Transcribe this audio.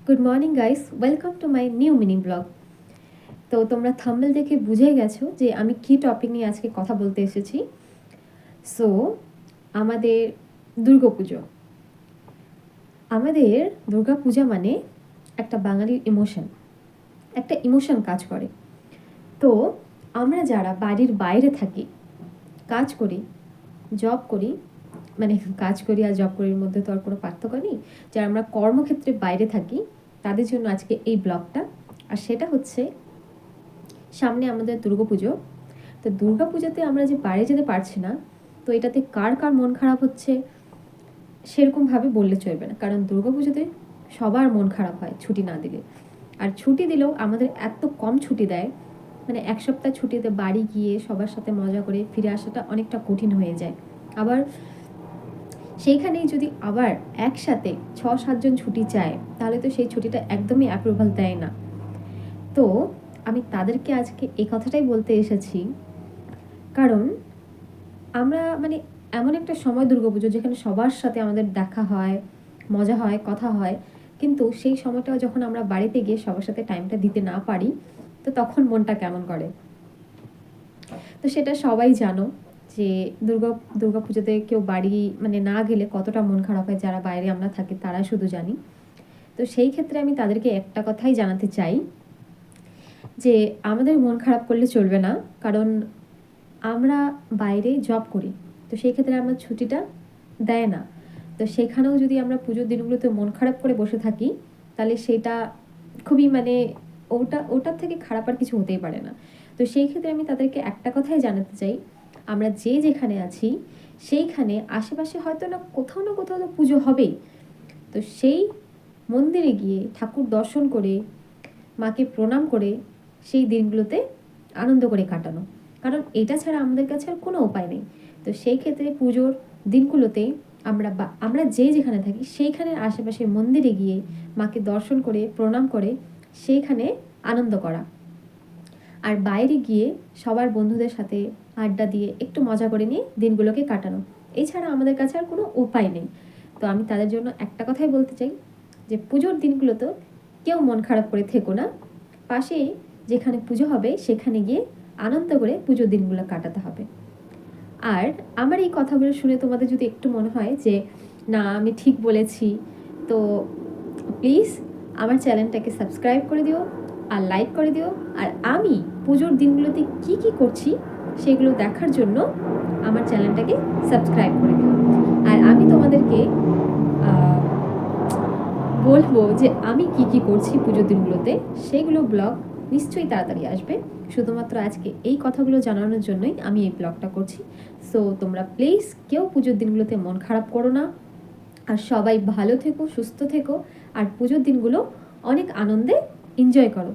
Good morning guys, welcome to my new mini blog. তো তোমরা thumbnail দেখে বুঝে গেছো যে আমি কি টপিক নিয়ে আজকে কথা বলতে এসেছি। সো আমাদের দুর্গাপুজো, আমাদের দুর্গাপূজা মানে একটা বাঙালির ইমোশন কাজ করে। তো আমরা যারা বাড়ির বাইরে থাকি, কাজ করি, জব করি, মানে কাজ করি আর জব করির মধ্যে তো আর কোনো পার্থক্য নেই, যারা আমরা কর্মক্ষেত্রে বাইরে থাকি তাদের জন্য আজকে এই ব্লগটা। আর সেটা হচ্ছে, সামনে আমাদের দুর্গাপুজো। তো দুর্গাপূজাতে আমরা যে বাইরে যেতে পারছি না, তো এটাতে কার কার মন খারাপ হচ্ছে সেরকমভাবে বললে চলবে না, কারণ দুর্গাপুজোতে সবার মন খারাপ হয় ছুটি না দিলে। আর ছুটি দিলেও আমাদের এত কম ছুটি দেয়, মানে এক সপ্তাহ ছুটিতে বাড়ি গিয়ে সবার সাথে মজা করে ফিরে আসাটা অনেকটা কঠিন হয়ে যায়। আবার সেইখানেই যদি আবার একসাথে 6-7 জন ছুটি চায়, তাহলে তো সেই ছুটিটা একদমই অ্যাপ্রুভাল দেয় না। তো আমি তাদেরকে আজকে এই কথাটাই বলতে এসেছি, কারণ আমরা মানে এমন একটা সময় দুর্গাপুজো যেখানে সবার সাথে আমাদের দেখা হয়, মজা হয়, কথা হয়, কিন্তু সেই সময়টা যখন আমরা বাড়িতে গিয়ে সবার সাথে টাইমটা দিতে না পারি, তো তখন মনটা কেমন করে। তো সেটা সবাই জানো যে দুর্গাপুজোতে কেউ বাড়ি মানে না গেলে কতটা মন খারাপ হয়, যারা বাইরে আমরা থাকি তারা শুধু জানি। তো সেই ক্ষেত্রে আমি তাদেরকে একটা কথাই জানাতে চাই যে আমাদের মন খারাপ করলে চলবে না, কারণ আমরা বাইরে জব করি, তো সেই ক্ষেত্রে আমরা ছুটিটা দেয় না। তো সেখানেও যদি আমরা পুজোর দিনগুলোতে মন খারাপ করে বসে থাকি, তাহলে সেটা খুবই মানে ওটার থেকে খারাপ আর কিছু হতেই পারে না। তো সেই ক্ষেত্রে আমি তাদেরকে একটা কথাই জানাতে চাই, আমরা যে যেখানে আছি সেইখানে আশেপাশে হয়তো না কোথাও তো পুজো হবেই, তো সেই মন্দিরে গিয়ে ঠাকুর দর্শন করে, মাকে প্রণাম করে সেই দিনগুলোতে আনন্দ করে কাটানো, কারণ এটা ছাড়া আমাদের কাছে আর কোনো উপায় নেই। তো সেই ক্ষেত্রে পুজোর দিনগুলোতে আমরা যেখানে থাকি সেইখানের আশেপাশের মন্দিরে গিয়ে মাকে দর্শন করে প্রণাম করে সেইখানে আনন্দ করা, আর বাইরে গিয়ে সবার বন্ধুদের সাথে আড্ডা দিয়ে একটু মজা করে নিয়ে দিনগুলোকে কাটানো, এছাড়া আমাদের কাছে আর কোনো উপায় নেই। তো আমি তাদের জন্য একটা কথাই বলতে চাই যে পুজোর দিনগুলোতে কেউ মন খারাপ করে থেকো না, পাশেই যেখানে পুজো হবে সেখানে গিয়ে আনন্দ করে পুজোর দিনগুলো কাটাতে হবে। আর আমার এই কথাগুলো শুনে তোমাদের যদি একটু মনে হয় যে না আমি ঠিক বলেছি, তো প্লিজ আমার চ্যানেলটাকে সাবস্ক্রাইব করে দিও আর লাইক করে দিও। আর আমি পুজোর দিনগুলোতে কি কি করছি সেগুলো দেখার জন্য আমার চ্যানেলটাকে সাবস্ক্রাইব করে দিও। আর আমি তোমাদেরকে বলবো যে আমি কি কি করছি পুজোর দিনগুলোতে, সেইগুলো ব্লগ নিশ্চয়ই তাড়াতাড়ি আসবে। শুধুমাত্র আজকে এই কথাগুলো জানানোর জন্যই আমি এই ব্লগটা করছি। সো তোমরা প্লিজ কেউ পুজোর দিনগুলোতে মন খারাপ করো না, আর সবাই ভালো থেকো, সুস্থ থেকো, আর পুজোর দিনগুলো অনেক আনন্দে এনজয় করো।